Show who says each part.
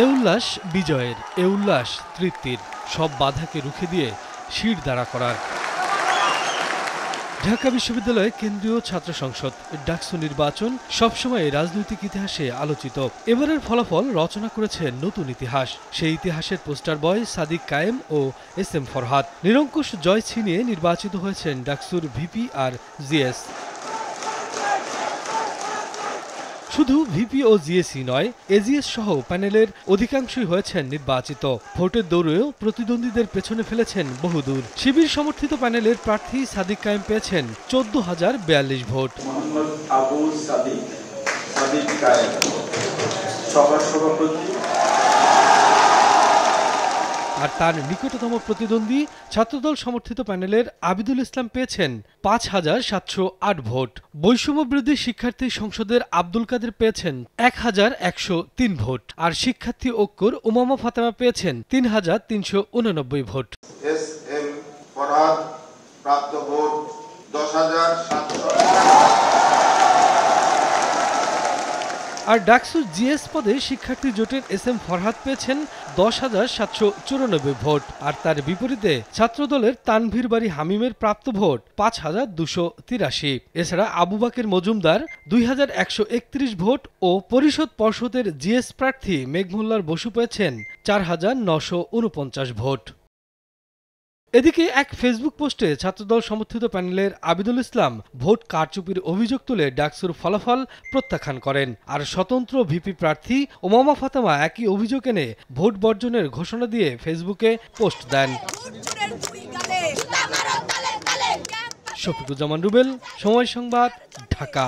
Speaker 1: এ উল্লাস বিজয়ের, এ উল্লাস তৃপ্তির, সব বাধাকে রুখে দিয়ে শির দাঁড়া করার। ঢাকা বিশ্ববিদ্যালয় কেন্দ্রীয় ছাত্র সংসদ ডাকসু নির্বাচন সবসময় রাজনৈতিক ইতিহাসে আলোচিত। এবারের ফলাফল রচনা করেছে নতুন ইতিহাস। সেই ইতিহাসের পোস্টার বয় সাদিক কায়েম ও এস এম ফরহাদ। নিরঙ্কুশ জয় ছিনিয়ে নির্বাচিত হয়েছেন ডাকসুর ভিপি আর জিএস। শুধু ভিপি ও জিএসই নয়, এজিএস সহ প্যানেলের অধিকাংশই হয়েছেন নির্বাচিত। ভোটের দৌড়েও প্রতিদ্বন্দ্বীদের পেছনে ফেলেছেন বহুদূর। শিবির সমর্থিত প্যানেলের প্রার্থী সাদিক কায়েম পেয়েছেন 14,042 ভোট। আর তার নিকটতম প্রতিদ্বন্দ্বী ছাত্রদল সমর্থিত প্যানেলের আবিদুল ইসলাম পেয়েছেন 5,708 ভোট। বৈষম্যবিরোধী শিক্ষার্থী সংসদের আব্দুল কাদের পেয়েছেন 1,103 ভোট। আর শিক্ষার্থী ঐক্যর উমামা ফাতেমা পেয়েছেন 3,389 ভোট।
Speaker 2: এস এম ফরহাদ প্রাপ্ত ভোট 10,700।
Speaker 1: আর ডাকসুর জিএস পদে শিক্ষার্থী জোটের এস এম ফরহাদ পেয়েছেন 10,794 ভোট। আর তার বিপরীতে ছাত্রদলের তানভীর বাড়ি হামিমের প্রাপ্ত ভোট 5,283। এছাড়া আবু বাকের মজুমদার 2,131 ভোট ও পরিষদ পর্ষদের জিএস প্রার্থী মেঘমোল্লার বসু পেয়েছেন 4,949 ভোট। এদিকে এক ফেসবুক পোস্টে ছাত্রদল সমর্থিত প্যানেলের আবিদুল ইসলাম ভোট কারচুপির অভিযোগ তুলে ডাকসুর ফলাফল প্রত্যাখ্যান করেন। আর স্বতন্ত্র ভিপি প্রার্থী উমামা ফাতেমা একই অভিযোগ এনে ভোট বর্জনের ঘোষণা দিয়ে ফেসবুকে পোস্ট দেন। শফিকুজ্জামান রুবেল, সময় সংবাদ, ঢাকা।